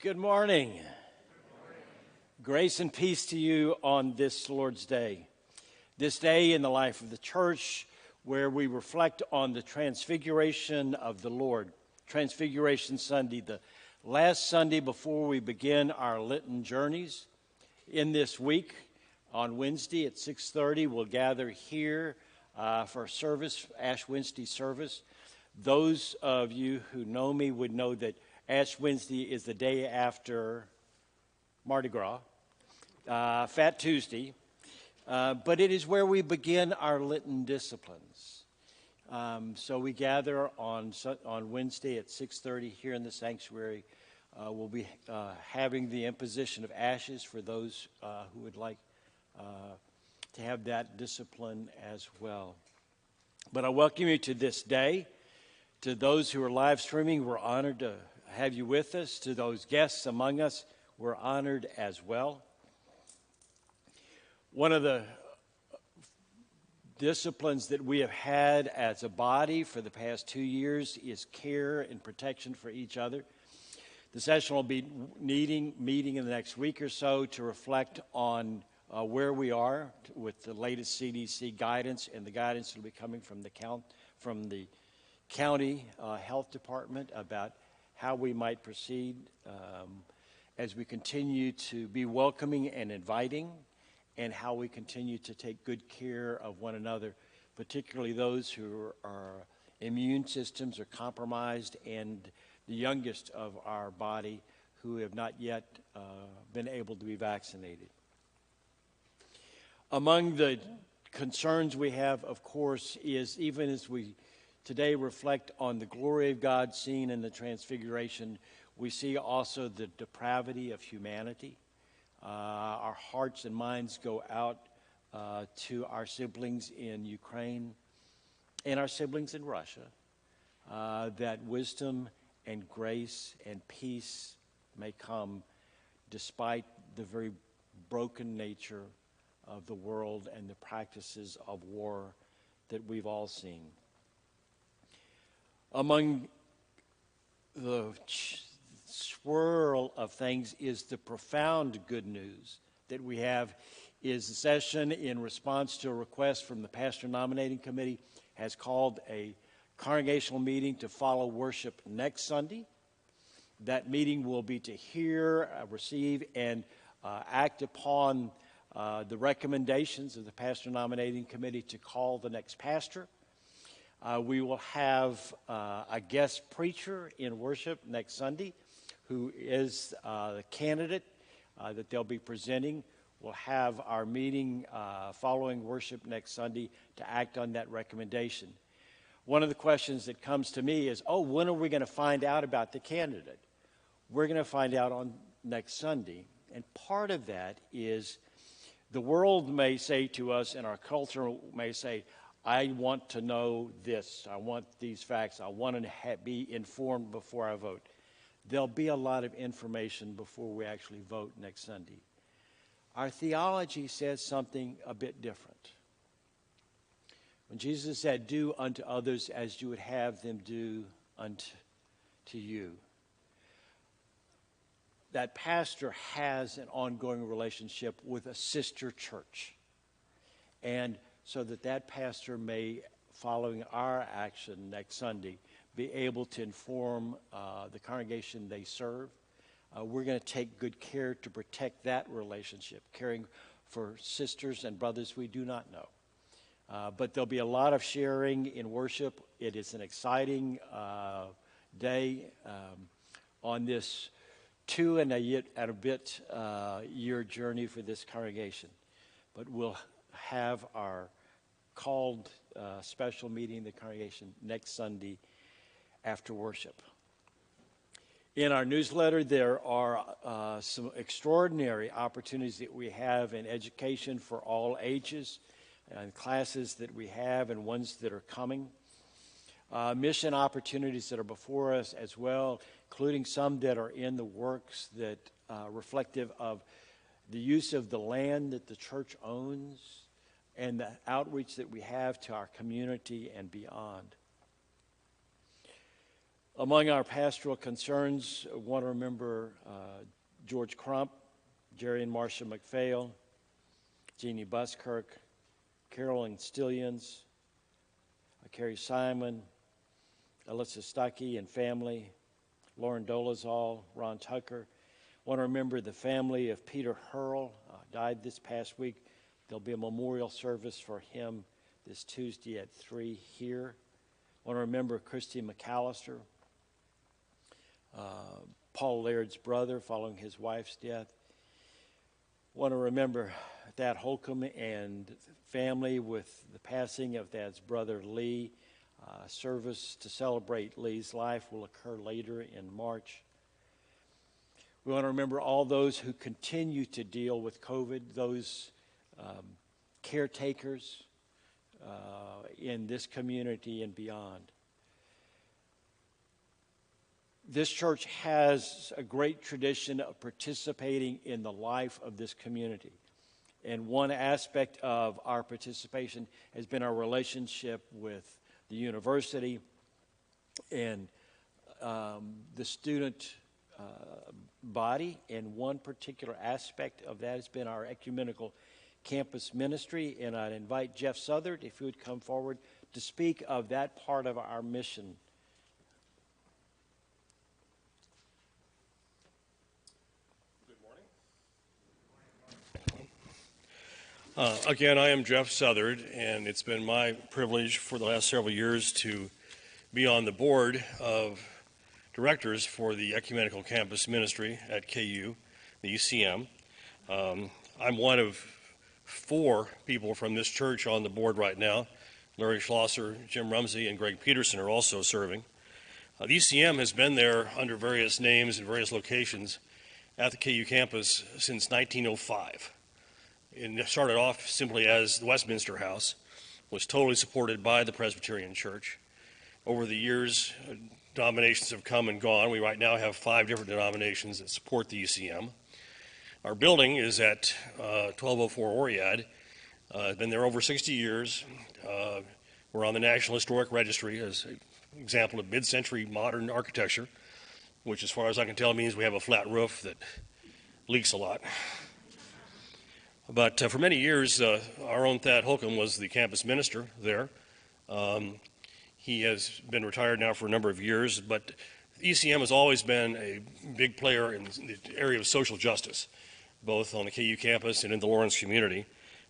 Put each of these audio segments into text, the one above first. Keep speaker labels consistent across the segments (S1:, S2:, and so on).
S1: Good morning. Grace and peace to you on this Lord's Day. This day in the life of the church where we reflect on the transfiguration of the Lord. Transfiguration Sunday, the last Sunday before we begin our Lenten journeys. In this week, on Wednesday at 6:30, we'll gather here for service, Ash Wednesday service. Those of you who know me would know that Ash Wednesday is the day after Mardi Gras, Fat Tuesday, but it is where we begin our Lenten disciplines. So we gather on Wednesday at 6:30 here in the sanctuary. We'll be having the imposition of ashes for those who would like to have that discipline as well. But I welcome you to this day. To those who are live streaming, we're honored to have you with us. To those guests among us, we're honored as well. One of the disciplines that we have had as a body for the past 2 years is care and protection for each other. The session will be meeting in the next week or so to reflect on where we are with the latest CDC guidance and the guidance that will be coming from the county health department about how we might proceed as we continue to be welcoming and inviting, and how we continue to take good care of one another, particularly those who are immune systems are compromised and the youngest of our body who have not yet been able to be vaccinated. Among the concerns we have, of course, is even as we today reflect on the glory of God seen in the Transfiguration, we see also the depravity of humanity. Our hearts and minds go out to our siblings in Ukraine and our siblings in Russia, that wisdom and grace and peace may come despite the very broken nature of the world and the practices of war that we've all seen. Among the swirl of things is the profound good news that we have is the session in response to a request from the Pastor Nominating Committee has called a congregational meeting to follow worship next Sunday. That meeting will be to hear, receive, and act upon the recommendations of the Pastor Nominating Committee to call the next pastor. We will have a guest preacher in worship next Sunday who is the candidate that they'll be presenting. We'll have our meeting following worship next Sunday to act on that recommendation. One of the questions that comes to me is, when are we going to find out about the candidate? We're going to find out on next Sunday. And part of that is the world may say to us and our culture may say, I want to know this. I want these facts. I want to be informed before I vote. There'll be a lot of information before we actually vote next Sunday. Our theology says something a bit different. When Jesus said, do unto others as you would have them do unto you, that pastor has an ongoing relationship with a sister church. And so that pastor may, following our action next Sunday, be able to inform the congregation they serve. We're going to take good care to protect that relationship, caring for sisters and brothers we do not know. But there'll be a lot of sharing in worship. It is an exciting day on this 2 and a bit year journey for this congregation. But we'll have our called special meeting in the congregation next Sunday after worship. In our newsletter, there are some extraordinary opportunities that we have in education for all ages, and classes that we have and ones that are coming. Mission opportunities that are before us as well, including some that are in the works that reflective of the use of the land that the church owns and the outreach that we have to our community and beyond. Among our pastoral concerns, I want to remember George Crump, Jerry and Marcia McPhail, Jeannie Buskirk, Carolyn Stillions, Carrie Simon, Alyssa Stuckey and family, Lauren Dolezal, Ron Tucker. I want to remember the family of Peter Hurl, died this past week. There'll be a memorial service for him this Tuesday at 3 here. I want to remember Christy McAllister, Paul Laird's brother following his wife's death. I want to remember Thad Holcomb and family with the passing of Thad's brother Lee. Service to celebrate Lee's life will occur later in March. We want to remember all those who continue to deal with COVID, those caretakers in this community and beyond. This church has a great tradition of participating in the life of this community. And one aspect of our participation has been our relationship with the university and the student body. And one particular aspect of that has been our ecumenical campus ministry. And I'd invite Jeff Southard, if he would come forward, to speak of that part of our mission.
S2: Again, I am Jeff Southard, and it's been my privilege for the last several years to be on the board of directors for the Ecumenical Campus Ministry at KU, the ECM. I'm one of 4 people from this church on the board right now. Larry Schlosser, Jim Rumsey, and Greg Peterson are also serving. The ECM has been there under various names and various locations at the KU campus since 1905. It started off simply as the Westminster House, was totally supported by the Presbyterian Church. Over the years, denominations have come and gone. We right now have 5 different denominations that support the ECM. Our building is at 1204 Oriad. Been there over 60 years. We're on the National Historic Registry as an example of mid-century modern architecture, which as far as I can tell means we have a flat roof that leaks a lot. But for many years, our own Thad Holcomb was the campus minister there. He has been retired now for a number of years, but ECM has always been a big player in the area of social justice, both on the KU campus and in the Lawrence community.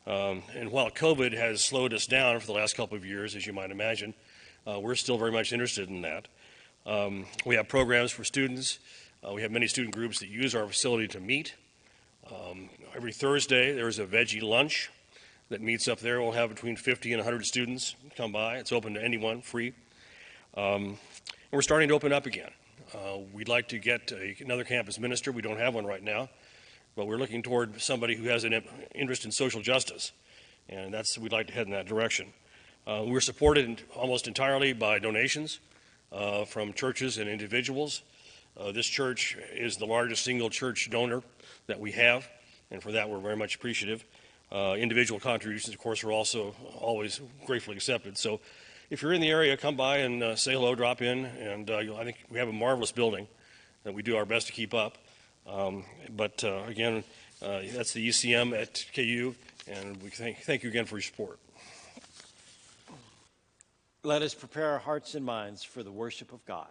S2: And while COVID has slowed us down for the last couple of years, as you might imagine, we're still very much interested in that. We have programs for students. We have many student groups that use our facility to meet. Every Thursday, there's a veggie lunch that meets up there. We'll have between 50 and 100 students come by. It's open to anyone, free. And we're starting to open up again. We'd like to get another campus minister. We don't have one right now, but we're looking toward somebody who has an interest in social justice, and we'd like to head in that direction. We're supported almost entirely by donations from churches and individuals. This church is the largest single church donor that we have, and for that we're very much appreciative. Individual contributions, of course, are also always gratefully accepted. So if you're in the area, come by and say hello, drop in, and I think we have a marvelous building that we do our best to keep up. Again, that's the ECM at KU, and we thank you again for your support.
S1: Let us prepare our hearts and minds for the worship of God.